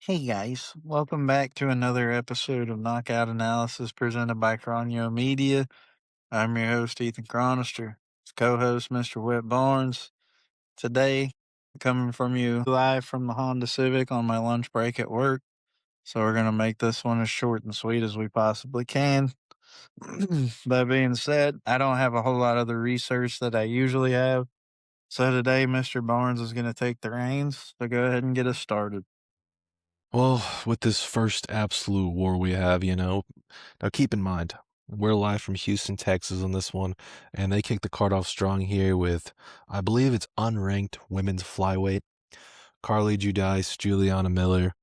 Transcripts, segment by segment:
Hey guys, welcome back to another episode of Knockout Analysis presented by Cronio Media. I'm your host, Ethan Chronister. His co-host, Mr. Whit Barnes. Today, coming from you live from the Honda Civic on my lunch break at work. So we're going to make this one as short and sweet as we possibly can. That being said, I don't have a whole lot of the research that I usually have. So today, Mr. Barnes is going to take the reins. So go ahead and get us started. Well, with this first absolute war we have, now keep in mind, we're live from Houston, Texas on this one, and they kick the card off strong here with, I believe it's unranked women's flyweight, Carly Judice, Juliana Miller.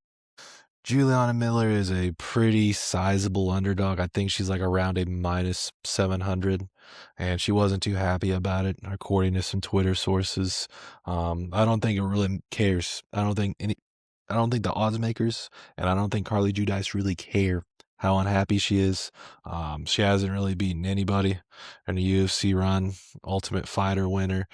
Juliana Miller is a pretty sizable underdog. I think she's like around a minus 700, and she wasn't too happy about it, according to some Twitter sources. I don't think it really cares. I don't think the odds makers, and I don't think Carly Judice really care how unhappy she is. She hasn't really beaten anybody in the UFC run. Ultimate Fighter winner,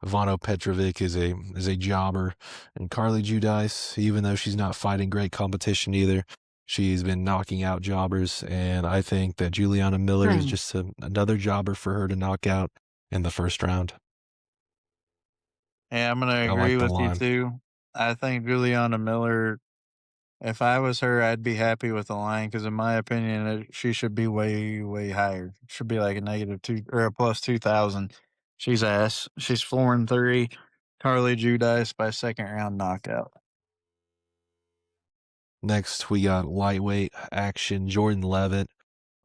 Ivano Petrovic is a jobber, and Carly Judice, even though she's not fighting great competition either, she's been knocking out jobbers, and I think that Juliana Miller is just another jobber for her to knock out in the first round. Yeah, I'm gonna I agree like the with you line. too. I think Juliana Miller, if I was her, I'd be happy with the line because, in my opinion, she should be way, way higher. Should be like a negative two or a plus 2,000. She's ass. She's 4-3. Carly Judice by second round knockout. Next, we got lightweight action Jordan Levitt,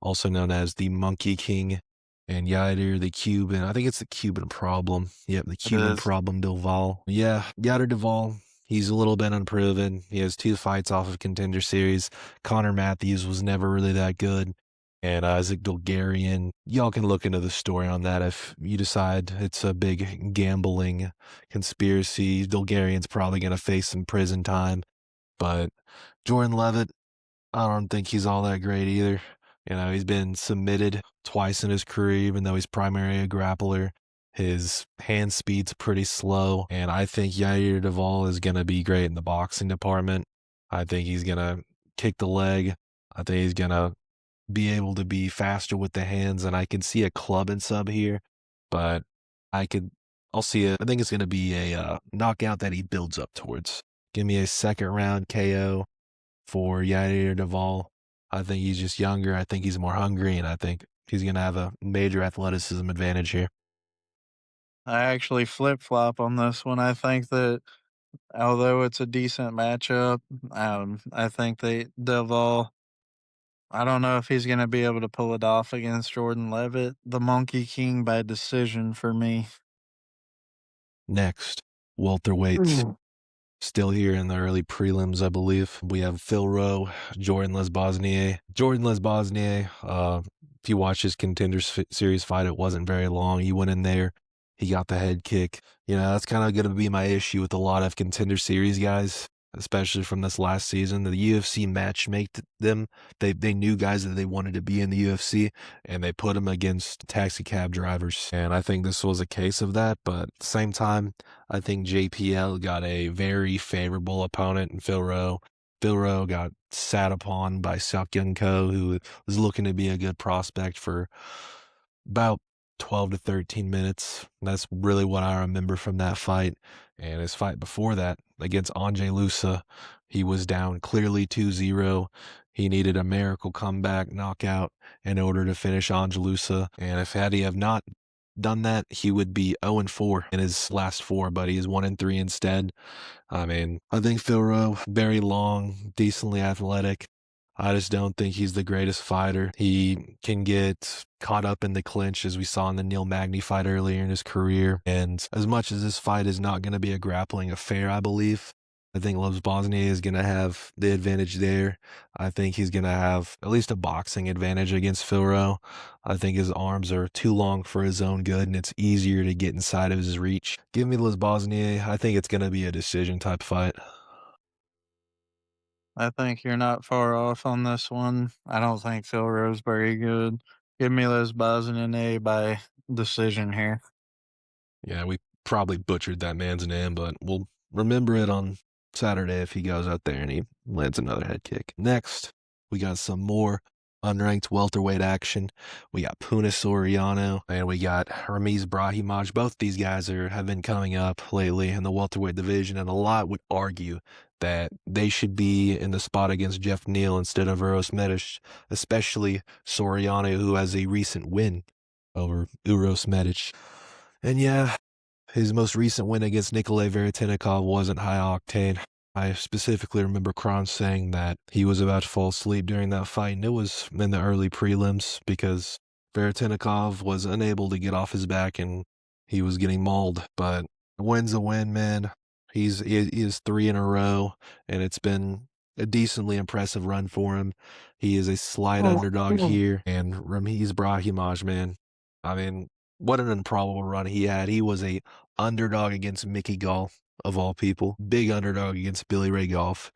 also known as the Monkey King, and Yair the Cuban. I think it's the Cuban problem. Yep, the It Cuban is. problem Duval. Yeah, Yair Duval. He's a little bit unproven. He has 2 fights off of Contender Series. Connor Matthews was never really that good. And Isaac Bulgarian. Y'all can look into the story on that if you decide it's a big gambling conspiracy. Bulgarian's probably going to face some prison time. But Jordan Levitt, I don't think he's all that great either. He's been submitted twice in his career, even though he's primarily a grappler. His hand speed's pretty slow, and I think Yair Duvall is going to be great in the boxing department. I think he's going to kick the leg. I think he's going to be able to be faster with the hands, and I can see a club and sub here, but I could, I'll see it. I think it's going to be a knockout that he builds up towards. Give me a second round KO for Yair Duvall. I think he's just younger. I think he's more hungry, and I think he's going to have a major athleticism advantage here. I actually flip flop on this one. I think that although it's a decent matchup, I think they Deval. I don't know if he's going to be able to pull it off against Jordan Levitt. The Monkey King by decision for me. Next, welterweights. Still here in the early prelims, I believe. We have Phil Rowe, Jordan Lesbosnier. Jordan Lesbosnier, if you watch his series fight, it wasn't very long. He went in there, he got the head kick. That's kind of going to be my issue with a lot of contender series guys, especially from this last season. The UFC matchmade them. They knew guys that they wanted to be in the UFC, and they put them against taxi cab drivers. And I think this was a case of that. But at the same time, I think JPL got a very favorable opponent in Phil Rowe. Phil Rowe got sat upon by Seok Young Ko, who was looking to be a good prospect for about 12 to 13 minutes. That's really what I remember from that fight. And his fight before that against Anjay Lusa, he was down clearly 2-0. He needed a miracle comeback knockout in order to finish Angelusa. And if had he have not done that, he would be 0-4 in his last 4, but he is 1-3 instead. I mean, I think Phil Rowe, very long, decently athletic. I just don't think he's the greatest fighter. He can get caught up in the clinch, as we saw in the Neil Magny fight earlier in his career. And as much as this fight is not going to be a grappling affair, I believe, I think Loves Bosnia is going to have the advantage there. I think he's going to have at least a boxing advantage against Phil Rowe. I think his arms are too long for his own good, and it's easier to get inside of his reach. Give me Liz Bosnia. I think it's going to be a decision type fight. I think you're not far off on this one. I don't think Phil Rose very good. Give me Les Bosnian by decision here. Yeah, we probably butchered that man's name, but we'll remember it on Saturday if he goes out there and he lands another head kick. Next, we got some more unranked welterweight action. We got Puna Soriano and we got Ramiz Brahimaj. Both these guys have been coming up lately in the welterweight division, and a lot would argue that they should be in the spot against Jeff Neal instead of Uros Medic, especially Soriano, who has a recent win over Uros Medic. And yeah, his most recent win against Nikolay Veretennikov wasn't high octane. I specifically remember Kron saying that he was about to fall asleep during that fight, and it was in the early prelims because Veretennikov was unable to get off his back and he was getting mauled. But a win's a win, man. He is 3 in a row, and it's been a decently impressive run for him. He is a slight underdog here, and Ramiz Brahimaj, man. I mean, what an improbable run he had. He was a underdog against Mickey Gall, of all people. Big underdog against Billy Ray Golf.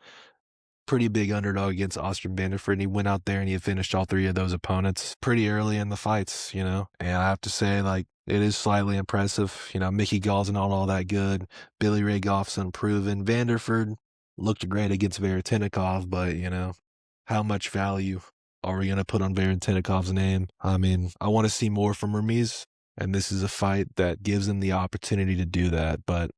Pretty big underdog against Austin Banderford. And he went out there and he finished all 3 of those opponents pretty early in the fights, you know. And I have to say, like, it is slightly impressive. You know, Mickey Gall's not all that good. Billy Ray Golf's unproven. Vanderford looked great against Veretennikov, but, you know, how much value are we going to put on Veretennikov's name? I mean, I want to see more from Ramiz, and this is a fight that gives him the opportunity to do that. But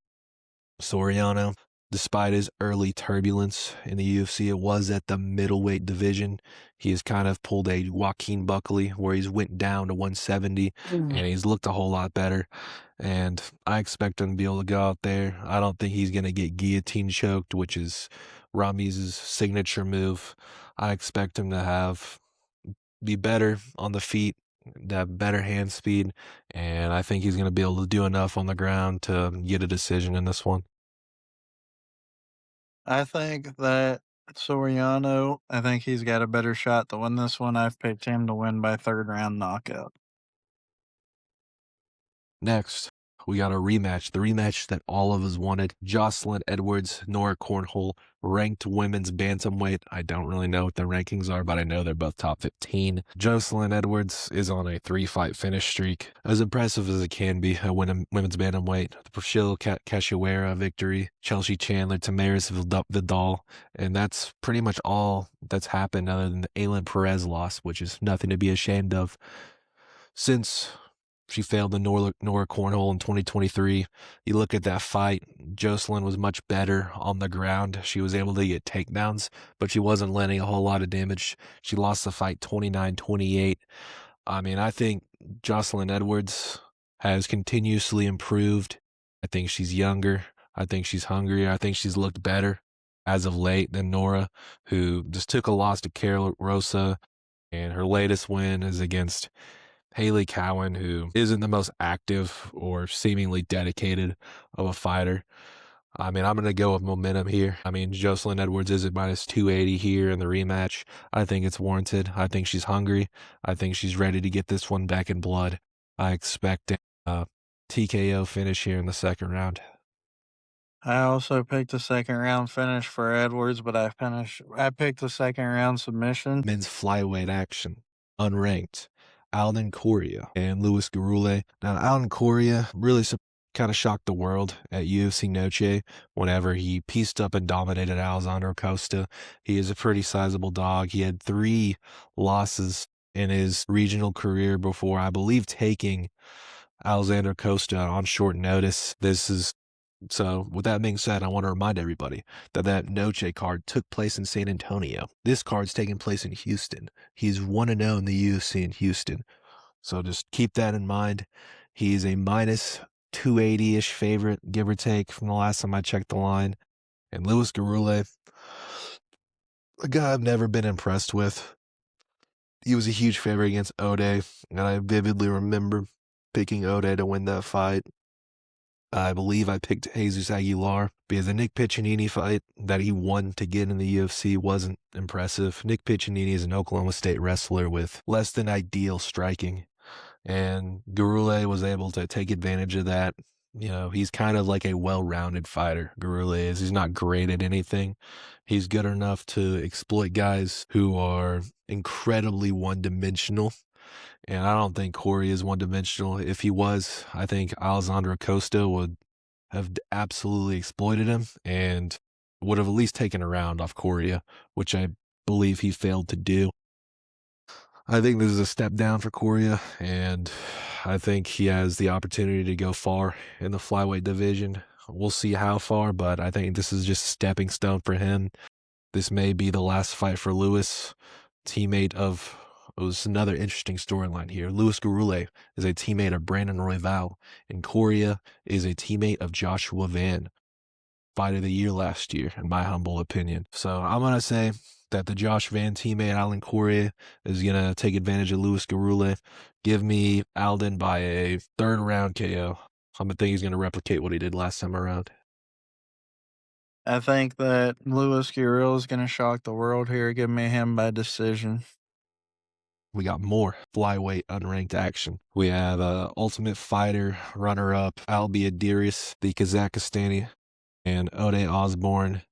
Soriano, despite his early turbulence in the UFC, it was at the middleweight division. He has kind of pulled a Joaquin Buckley where he's went down to 170 and he's looked a whole lot better. And I expect him to be able to go out there. I don't think he's going to get guillotine choked, which is Ramiz's signature move. I expect him to be better on the feet, to have better hand speed, and I think he's going to be able to do enough on the ground to get a decision in this one. I think that Soriano, I think he's got a better shot to win this one. I've picked him to win by 3rd round knockout. Next, we got a rematch, the rematch that all of us wanted. Jocelyn Edwards, Nora Cornhole, ranked women's bantamweight. I don't really know what the rankings are, but I know they're both top 15. Jocelyn Edwards is on a 3-fight finish streak, as impressive as it can be at women's bantamweight. The Priscilla Cachoeira victory, Chelsea Chandler, Tamaris Vidal, and that's pretty much all that's happened other than the Aylin Perez loss, which is nothing to be ashamed of. Since she failed the Nora Cornhole in 2023. You look at that fight, Jocelyn was much better on the ground. She was able to get takedowns, but she wasn't landing a whole lot of damage. She lost the fight 29-28. I mean, I think Jocelyn Edwards has continuously improved. I think she's younger. I think she's hungrier. I think she's looked better as of late than Nora, who just took a loss to Carol Rosa, and her latest win is against Haley Cowan, who isn't the most active or seemingly dedicated of a fighter. I mean, I'm going to go with momentum here. I mean, Jocelyn Edwards is at minus 280 here in the rematch. I think it's warranted. I think she's hungry. I think she's ready to get this one back in blood. I expect a TKO finish here in the 2nd round. I also picked a 2nd round finish for Edwards, but I picked a 2nd round submission. Men's flyweight action, unranked. Alden Correa and Luis Garule. Now, Alden Correa really kind of shocked the world at UFC Noche whenever he pieced up and dominated Alexandre Costa. He is a pretty sizable dog. He had 3 losses in his regional career before, I believe, taking Alexandre Costa on short notice. So, with that being said, I want to remind everybody that Noche card took place in San Antonio. This card's taking place in Houston. He's 1-0 in the UFC in Houston. So just keep that in mind. He's a minus 280-ish favorite, give or take, from the last time I checked the line. And Luis Garule, a guy I've never been impressed with. He was a huge favorite against Ode, and I vividly remember picking Ode to win that fight. I believe I picked Jesus Aguilar because the Nick Piccinini fight that he won to get in the UFC wasn't impressive. Nick Piccinini is an Oklahoma State wrestler with less than ideal striking, and Garule was able to take advantage of that. You know, he's kind of like a well-rounded fighter, Garule is. He's not great at anything. He's good enough to exploit guys who are incredibly one-dimensional. And I don't think Corey is one-dimensional. If he was, I think Alexandre Costa would have absolutely exploited him. And would have at least taken a round off Correa, which I believe he failed to do. I think this is a step down for Correa, and I think he has the opportunity to go far in the flyweight division. We'll see how far, but I think this is just a stepping stone for him. This may be the last fight for Lewis, teammate of. It was another interesting storyline here. Louis Garule is a teammate of Brandon Royval, and Correa is a teammate of Joshua Van. Fight of the year last year, in my humble opinion. So I'm going to say that the Josh Van teammate, Alan Correa, is going to take advantage of Louis Garule. Give me Alden by a third round KO. I'm going to think he's going to replicate what he did last time around. I think that Louis Gurriel is going to shock the world here. Give me him by decision. We got more flyweight unranked action. We have Ultimate Fighter runner-up Albi Adiris, the Kazakhstani, and Ode Osborne,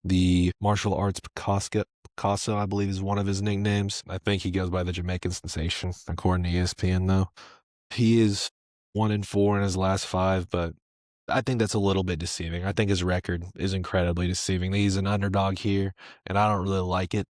the martial arts Picasso, I believe is one of his nicknames. I think he goes by the Jamaican Sensation, according to ESPN, though. He is 1-4 in his last 5, but I think that's a little bit deceiving. I think his record is incredibly deceiving. He's an underdog here, and I don't really like it.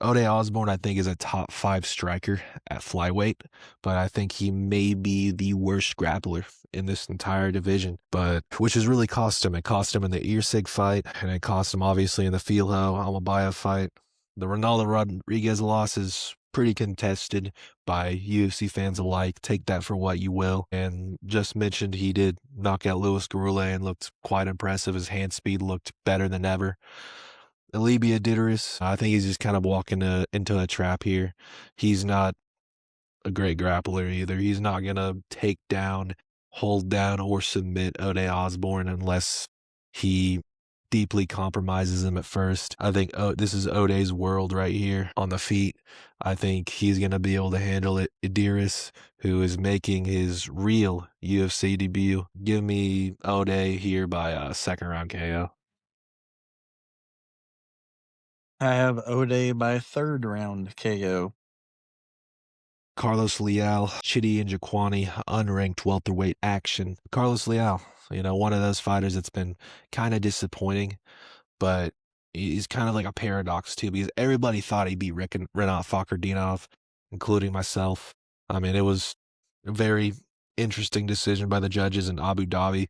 Ode Osborne, I think, is a top 5 striker at flyweight, but I think he may be the worst grappler in this entire division, but which has really cost him. It cost him in the Irsig fight, and it cost him obviously in the Filho Almabaya fight. The Ronaldo Rodriguez loss is pretty contested by UFC fans alike. Take that for what you will. And just mentioned he did knock out Louis Garule and looked quite impressive. His hand speed looked better than ever. Alibia Dideris, I think he's just kind of walking into a trap here. He's not a great grappler either. He's not going to take down, hold down, or submit Ode Osborne unless he deeply compromises him at first. I think this is Ode's world right here on the feet. I think he's going to be able to handle it. Adiris, who is making his real UFC debut. Give me Ode here by a second round KO. I have Ode by third round KO. Carlos Leal, Chidi Njokuani, unranked welterweight action. Carlos Leal, one of those fighters that's been kind of disappointing, but he's kind of like a paradox too, because everybody thought he'd beat Renat Fakardinov, including myself. I mean, it was a very interesting decision by the judges in Abu Dhabi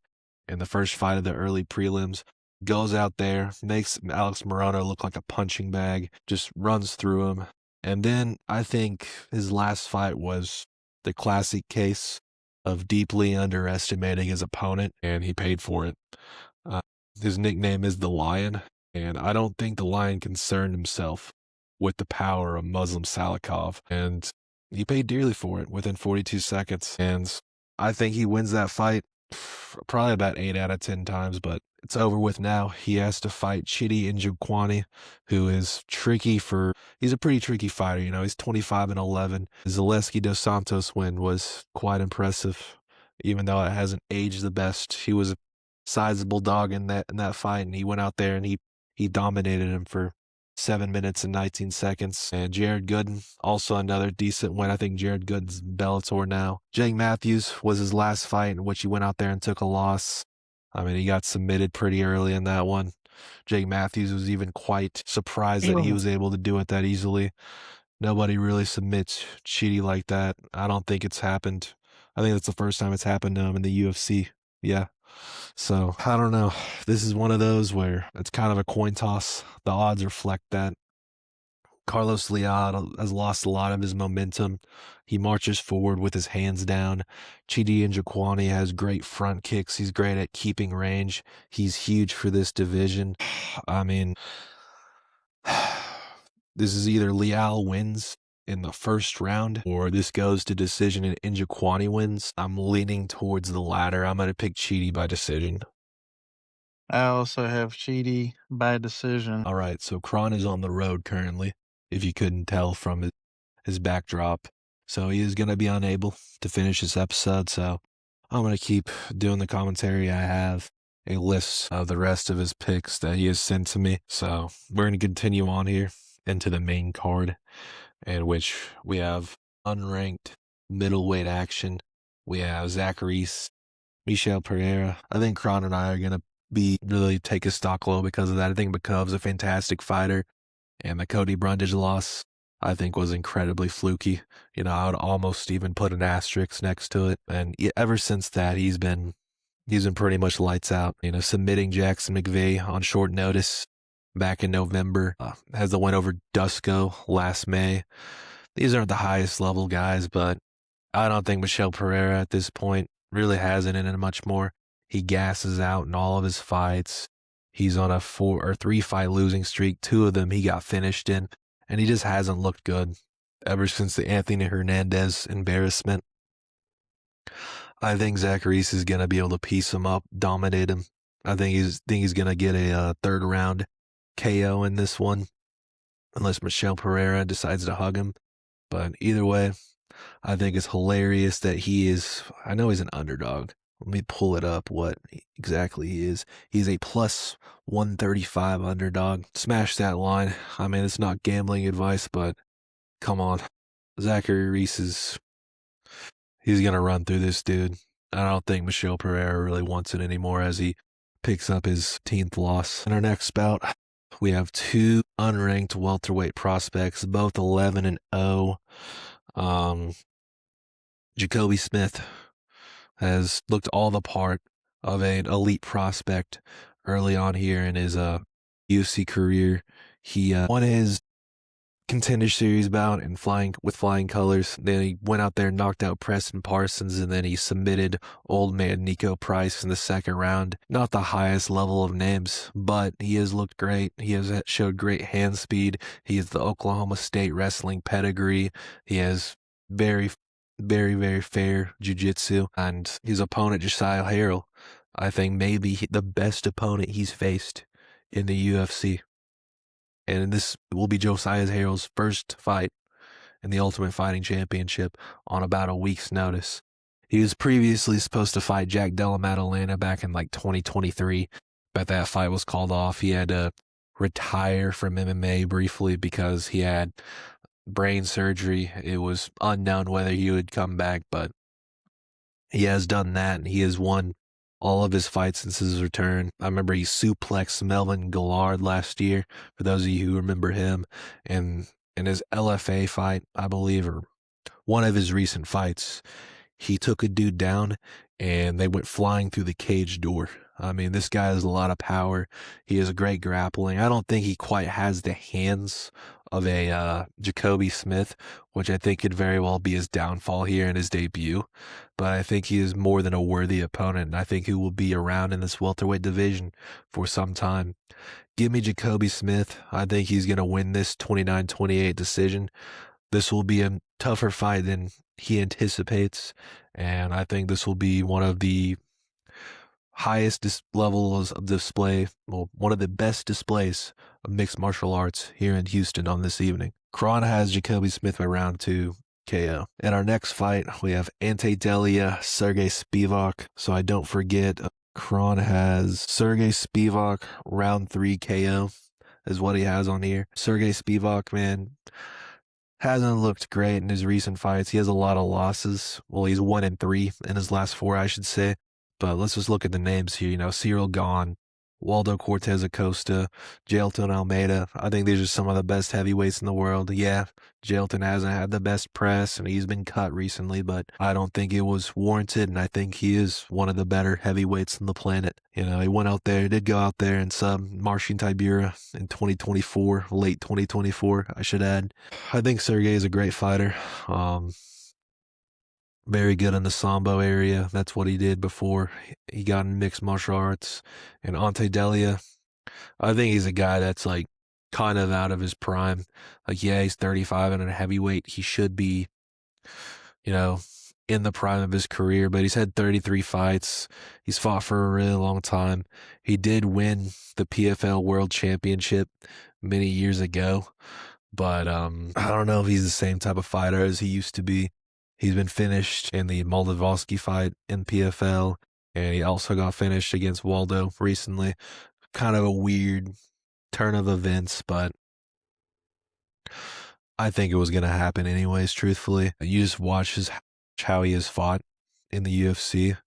in the first fight of the early prelims. Goes out there, makes Alex Morono look like a punching bag, just runs through him. And then I think his last fight was the classic case of deeply underestimating his opponent, and he paid for it. His nickname is the Lion, and I don't think the Lion concerned himself with the power of Muslim Salikov, and he paid dearly for it within 42 seconds. And I think he wins that fight probably about 8 out of 10 times, but it's over with now. He has to fight Chidi Njokuani, who is tricky he's a pretty tricky fighter. He's 25-11. Zaleski dos Santos win was quite impressive, even though it hasn't aged the best. He was a sizable dog in that fight, and he went out there and he dominated him for 7 minutes and 19 seconds. And Jared Gooden, also another decent win. I think Jared Gooden's Bellator now. Jake Matthews was his last fight in which he went out there and took a loss. I mean, he got submitted pretty early in that one. Jake Matthews was even quite surprised that he was able to do it that easily. Nobody really submits Chidi like that. I don't think it's happened. I think that's the first time it's happened to him in the UFC. Yeah. So, I don't know. This is one of those where it's kind of a coin toss. The odds reflect that. Carlos Leal has lost a lot of his momentum. He marches forward with his hands down. Chidi Njokuani has great front kicks. He's great at keeping range. He's huge for this division. I mean, this is either Leal wins in the first round or this goes to decision and Njokuani wins. I'm leaning towards the latter. I'm going to pick Chidi by decision. I also have Chidi by decision. All right, so Kron is on the road currently, if you couldn't tell from his backdrop. So he is going to be unable to finish this episode, so I'm going to keep doing the commentary. I have a list of the rest of his picks that he has sent to me, so we're going to continue on here into the main card, in which we have unranked middleweight action. We have Zacharis, Michel Pereira. I think Kron and I are going to be really take his stock low because of that. I think Makov's a fantastic fighter, and the Cody Brundage loss, I think, was incredibly fluky. I would almost even put an asterisk next to it. And ever since that, he's been pretty much lights out. Submitting Jackson McVeigh on short notice back in November, has the win over Dusko last May. These aren't the highest level guys, but I don't think Michel Pereira at this point really has it in it much more. He gasses out in all of his fights. He's on a 4 or 3 fight losing streak. 2 of them he got finished in, and he just hasn't looked good ever since the Anthony Hernandez embarrassment. I think Zacharias is going to be able to piece him up, dominate him. I think he's going to get a third round KO in this one, unless Michel Pereira decides to hug him. But either way, I think it's hilarious that I know he's an underdog. Let me pull it up what exactly he is. He's a plus 135 underdog. Smash that line. I mean, it's not gambling advice, but come on. Zachary Reese he's going to run through this dude. I don't think Michel Pereira really wants it anymore as he picks up his 10th loss. In our next bout, we have 2 unranked welterweight prospects, both 11-0. Jacoby Smith has looked all the part of an elite prospect early on here in his UFC career. He won his Contender Series bout and with flying colors. Then he went out there and knocked out Preston Parsons, and then he submitted old man Nico Price in the second round. Not the highest level of names, but he has looked great. He has showed great hand speed. He has the Oklahoma State wrestling pedigree. He has very, very, very fair jiu-jitsu, and his opponent, Josiah Harrell, I think maybe the best opponent he's faced in the UFC. And this will be Josiah Harrell's first fight in the Ultimate Fighting Championship on about a week's notice. He was previously supposed to fight Jack Della Maddalena back in 2023, but that fight was called off. He had to retire from MMA briefly because he had brain surgery. It was unknown whether he would come back, but he has done that, and he has won all of his fights since his return. I remember he suplexed Melvin Gillard last year, for those of you who remember him. And in his LFA fight, I believe, or one of his recent fights, he took a dude down and they went flying through the cage door. I mean, this guy has a lot of power. He has great grappling. I don't think he quite has the hands of a Jacoby Smith, which I think could very well be his downfall here in his debut. But I think he is more than a worthy opponent, and I think he will be around in this welterweight division for some time. Give me Jacoby Smith. I think he's going to win this 29-28 decision. This will be a tougher fight than he anticipates, and I think this will be one of the highest levels of display, well, one of the best displays of mixed martial arts here in Houston on this evening. Kron has Jacoby Smith by round 2 KO. In our next fight, we have Ante Delia, Sergey Spivak. So I don't forget, Kron has Sergey Spivak, round 3 KO is what he has on here. Sergey Spivak, man, hasn't looked great in his recent fights. He has a lot of losses. Well, he's 1-3 in his last 4, I should say. But let's just look at the names here. Cyril Gahn, Waldo Cortez Acosta, Jailton Almeida. I think these are some of the best heavyweights in the world. Yeah, Jailton hasn't had the best press, and he's been cut recently, but I don't think it was warranted, and I think he is one of the better heavyweights on the planet. He did go out there and sub Marcin Tybura in 2024, late 2024, I should add. I think Sergey is a great fighter. Very good in the Sambo area. That's what he did before he got in mixed martial arts. And Ante Delia, I think he's a guy that's kind of out of his prime. Yeah, he's 35 and a heavyweight. He should be, in the prime of his career, but he's had 33 fights. He's fought for a really long time. He did win the PFL World Championship many years ago, but I don't know if he's the same type of fighter as he used to be. He's been finished in the Moldavsky fight in PFL, and he also got finished against Waldo recently. Kind of a weird turn of events, but I think it was going to happen anyways, truthfully. You just watch how he has fought in the UFC.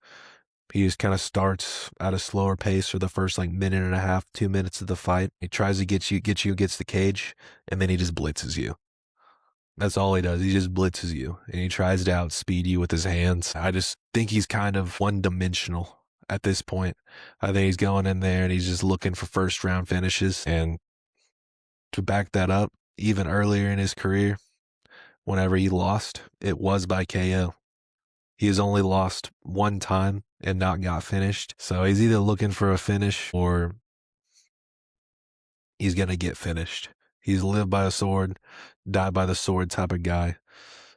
He just kind of starts at a slower pace for the first like minute and a half, 2 minutes of the fight. He tries to get you against the cage, and then he just blitzes you. That's all he does. He just blitzes you, and he tries to outspeed you with his hands. I just think he's kind of one-dimensional at this point. I think he's going in there, and he's just looking for first-round finishes. And to back that up, even earlier in his career, whenever he lost, it was by KO. He has only lost one time and not got finished. So he's either looking for a finish or he's going to get finished. He's lived by a sword, died by the sword type of guy.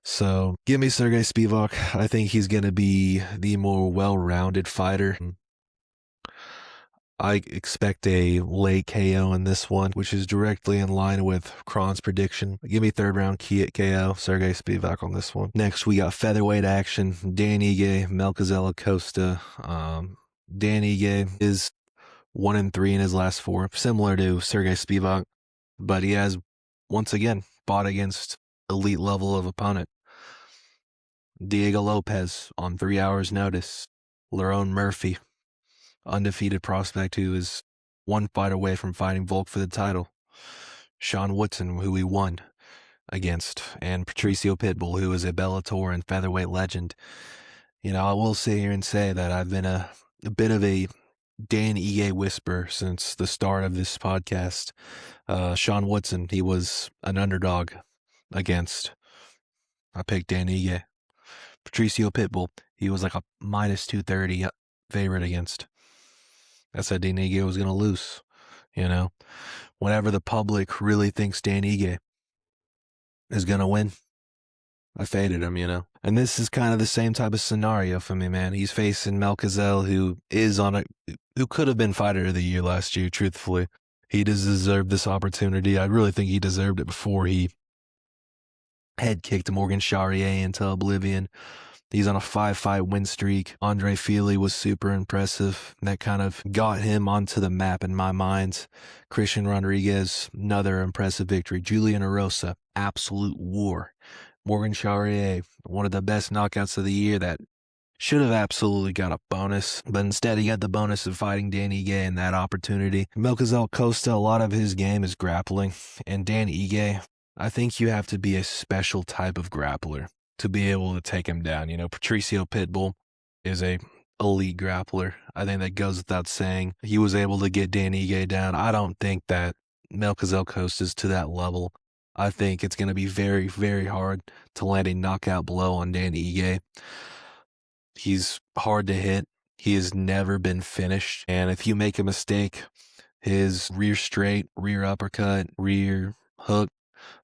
So give me Sergey Spivak. I think he's going to be the more well-rounded fighter. I expect a late KO in this one, which is directly in line with Kron's prediction. Give me third round KO, Sergey Spivak on this one. Next, we got featherweight action. Dan Ige, Melchizedek Acosta. Dan Ige is 1-3 in his last 4, similar to Sergey Spivak, but he has, once again, fought against elite level of opponent. Diego Lopez on 3 hours notice. Lerone Murphy, undefeated prospect who is 1 fight away from fighting Volk for the title. Sean Woodson, who he won against, and Patricio Pitbull, who is a Bellator and featherweight legend. You know, I will sit here and say that I've been a bit of a Dan Ige whisper since the start of this podcast. Sean Woodson, he was an underdog against. I picked Dan Ige. Patricio Pitbull, he was like a minus 230 favorite against. I said Dan Ige was going to lose, you know. Whenever the public really thinks Dan Ige is going to win, I faded him, you know. And this is kind of the same type of scenario for me, man. He's facing Melchizedek, who could have been fighter of the year last year, truthfully. He does deserve this opportunity. I really think he deserved it before he head kicked Morgan Charrier into oblivion. He's on a 5-fight win streak. Andre Fili was super impressive. That kind of got him onto the map in my mind. Christian Rodriguez, another impressive victory. Julian Erosa, absolute war. Morgan Charrier, one of the best knockouts of the year that should have absolutely got a bonus, but instead he got the bonus of fighting Dan Ige in that opportunity. Melchizedek Costa, a lot of his game is grappling, and Dan Ige, I think you have to be a special type of grappler to be able to take him down. You know, Patricio Pitbull is a elite grappler. I think that goes without saying. He was able to get Dan Ige down. I don't think that Melchizedek Costa is to that level. I think it's going to be very, very hard to land a knockout blow on Dan Ige. He's hard to hit. He has never been finished. And if you make a mistake, his rear straight, rear uppercut, rear hook,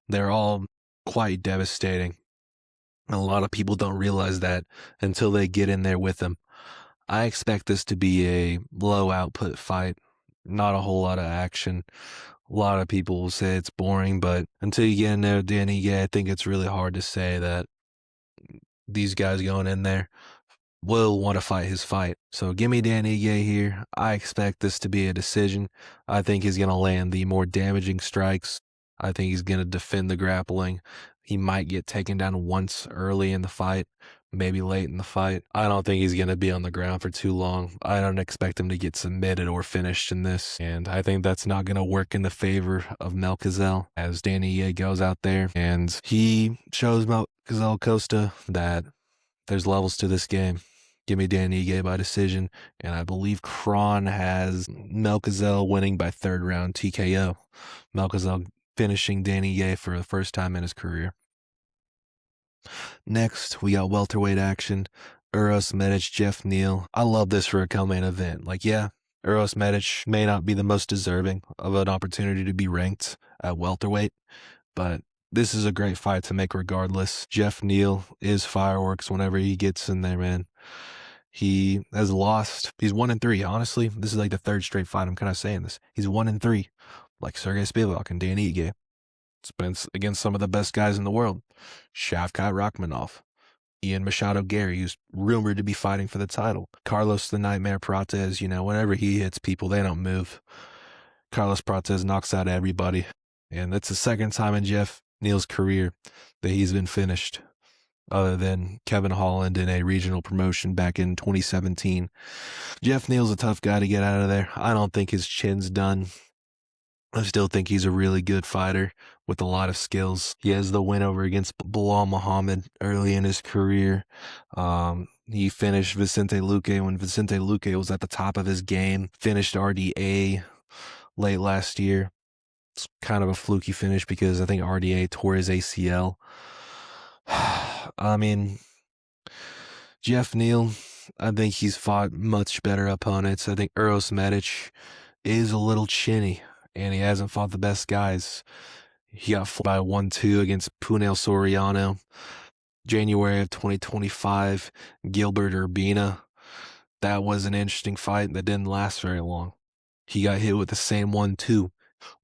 they're all quite devastating. A lot of people don't realize that until they get in there with him. I expect this to be a low output fight. Not a whole lot of action. A lot of people will say it's boring, but until you get in there with Dan Ige, I think it's really hard to say that these guys going in there will want to fight his fight. So give me Dan Ige here. I expect this to be a decision. I think he's going to land the more damaging strikes. I think he's going to defend the grappling. He might get taken down once early in the fight, maybe late in the fight. I don't think he's going to be on the ground for too long. I don't expect him to get submitted or finished in this. And I think that's not going to work in the favor of Melchizedek as Dan Ige goes out there. And he shows Melchizedek Costa that there's levels to this game. Give me Dan Ige by decision. And I believe Kron has Melchizedek winning by 3rd round TKO. Melchizedek finishing Dan Ige for the first time in his career. Next, we got welterweight action. Uros Medic, Jeff Neal. I love this for a co-main event. Like, yeah, Uros Medic may not be the most deserving of an opportunity to be ranked at welterweight, but this is a great fight to make regardless. Jeff Neal is fireworks whenever he gets in there, man. He has lost. He's 1-3. Honestly, this is like the 3rd straight fight I'm kind of saying this. He's 1-3. Like Sergey Spivak and Dan Ige. It's been against some of the best guys in the world. Shavkat Rakhmonov. Ian Machado Gary, who's rumored to be fighting for the title. Carlos the Nightmare Prates, you know, whenever he hits people, they don't move. Carlos Prates knocks out everybody. And that's the 2nd time in Jeff Neal's career that he's been finished. other than Kevin Holland in a regional promotion back in 2017. Jeff Neal's a tough guy to get out of there. I don't think his chin's done. I still think he's a really good fighter with a lot of skills. He has the win over against Bilal Muhammad early in his career. He finished Vicente Luque when Vicente Luque was at the top of his game. Finished RDA late last year. It's kind of a fluky finish because I think RDA tore his ACL. I mean, Jeff Neal, I think he's fought much better opponents. I think Uros Medic is a little chinny, and he hasn't fought the best guys. He got fought by 1-2 against Punel Soriano. January of 2025, Gilbert Urbina. That was an interesting fight that didn't last very long. He got hit with the same 1-2.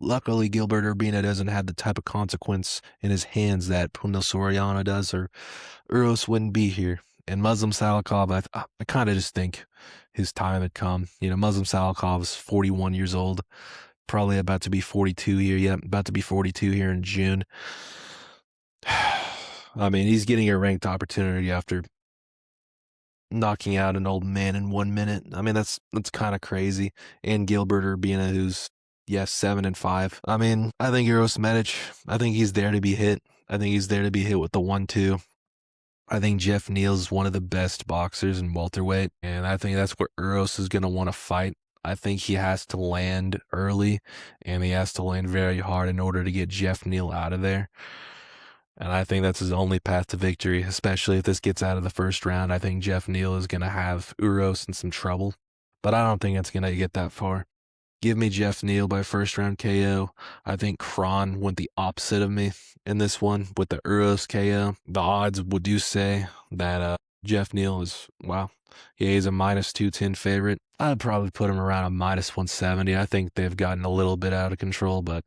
Luckily, Gilbert Urbina doesn't have the type of consequence in his hands that Punel Soriano does, or Uros wouldn't be here. And Muslim Salikov, I kind of just think his time had come. You know, Muslim Salikov is 41 years old, probably about to be 42 here. Yeah, about to be 42 here in June. I mean, he's getting a ranked opportunity after knocking out an old man in 1 minute. I mean, that's kind of crazy. And Gilbert Urbina, who's 7-5. I mean, I think Uros Medic, I think he's there to be hit. I think he's there to be hit with the 1-2. I think Jeff Neal's one of the best boxers in welterweight, and I think that's where Uros is going to want to fight. I think he has to land early, and he has to land very hard in order to get Jeff Neal out of there. And I think that's his only path to victory, especially if this gets out of the first round. I think Jeff Neal is going to have Uros in some trouble, but I don't think it's going to get that far. Give me Jeff Neal by first round KO. I think Kron went the opposite of me in this one with the Uros KO. The odds would you say that Jeff Neal is, wow, yeah, he's a -210 favorite. I'd probably put him around a -170. I think they've gotten a little bit out of control, but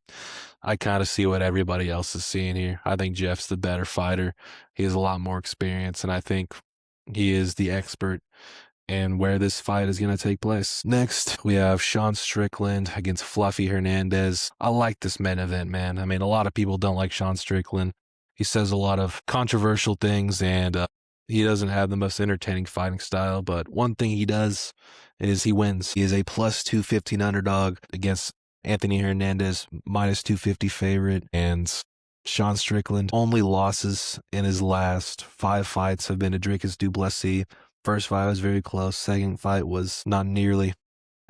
I kind of see what everybody else is seeing here. I think Jeff's the better fighter. He has a lot more experience, and I think he is the expert and where this fight is going to take place. Next, we have Sean Strickland against Fluffy Hernandez. I like this main event, man. I mean, a lot of people don't like Sean Strickland. He says a lot of controversial things, and he doesn't have the most entertaining fighting style, but one thing he does is he wins. He is a +215 underdog against Anthony Hernandez, -250 favorite, and Sean Strickland only losses in his last 5 fights have been to Dricus du Plessis. First fight was very close. Second fight was not nearly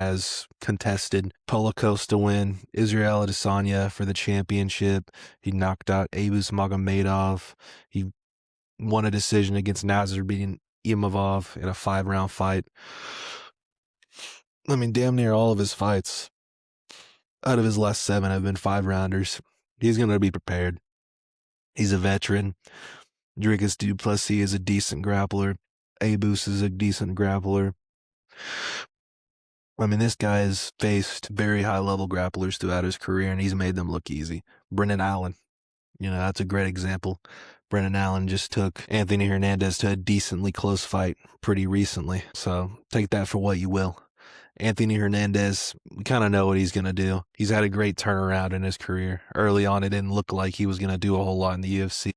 as contested. Paulo Costa win. Israel Adesanya for the championship. He knocked out Abus Magomedov. He won a decision against Nazarbayev Imavov in a 5-round fight. I mean, damn near all of his fights out of his last 7 have been 5-rounders. He's going to be prepared. He's a veteran. Dricus du Plessis is a decent grappler. Abus is a decent grappler. I mean, this guy has faced very high-level grapplers throughout his career, and he's made them look easy. Brendan Allen, you know, that's a great example. Brendan Allen just took Anthony Hernandez to a decently close fight pretty recently, so take that for what you will. Anthony Hernandez, we kind of know what he's going to do. He's had a great turnaround in his career. Early on, it didn't look like he was going to do a whole lot in the UFC.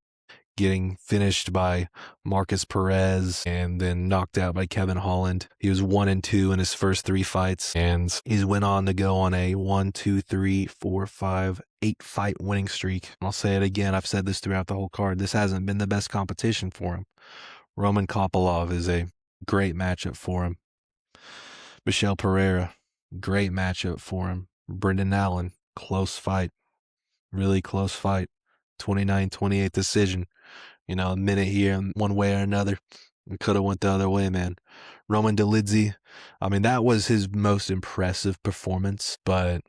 Getting finished by Marcus Perez and then knocked out by Kevin Holland. He was 1-2 in his first 3 fights, and he's went on to go on a 1, 2, 3, 4, 5, 8 fight winning streak. I'll say it again, I've said this throughout the whole card. This hasn't been the best competition for him. Roman Kopylov is a great matchup for him. Michel Pereira, great matchup for him. Brendan Allen, close fight. Really close fight. 29-28 decision. You know, a minute here, one way or another. It could have went the other way, man. Roman Dolidze, I mean, that was his most impressive performance, but,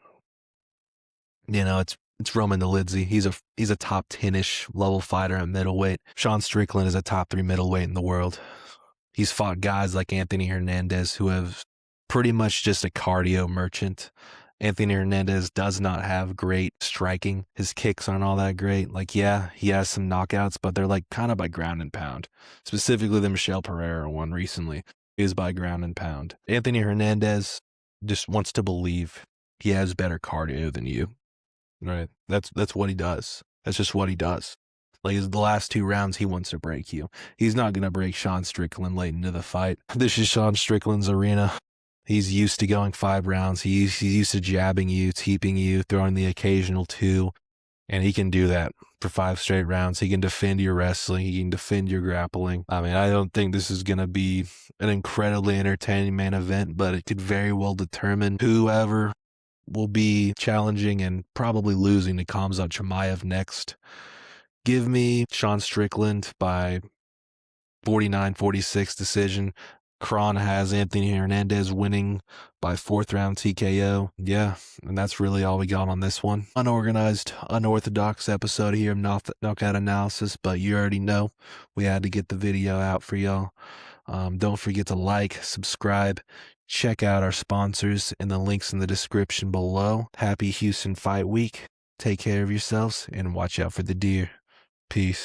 you know, it's Roman Dolidze. He's a top 10-ish level fighter at middleweight. Sean Strickland is a top 3 middleweight in the world. He's fought guys like Anthony Hernandez who have pretty much just a cardio merchant. Anthony Hernandez does not have great striking. His kicks aren't all that great. Like, yeah, he has some knockouts, but they're like kind of by ground and pound. Specifically, the Michel Pereira one recently is by ground and pound. Anthony Hernandez just wants to believe he has better cardio than you. Right? That's what he does. That's just what he does. Like the last 2 rounds, he wants to break you. He's not going to break Sean Strickland late into the fight. This is Sean Strickland's arena. He's used to going 5 rounds. He's used to jabbing you, teeping you, throwing the occasional 2. And he can do that for 5 straight rounds. He can defend your wrestling. He can defend your grappling. I mean, I don't think this is going to be an incredibly entertaining main event, but it could very well determine whoever will be challenging and probably losing to Khamzat Chimaev next. Give me Sean Strickland by 49-46 decision. Kron has Anthony Hernandez winning by 4th round TKO. Yeah, and that's really all we got on this one. Unorganized, unorthodox episode here of Knockout Analysis, but you already know we had to get the video out for y'all. Don't forget to like, subscribe, check out our sponsors and the links in the description below. Happy Houston Fight Week. Take care of yourselves and watch out for the deer. Peace.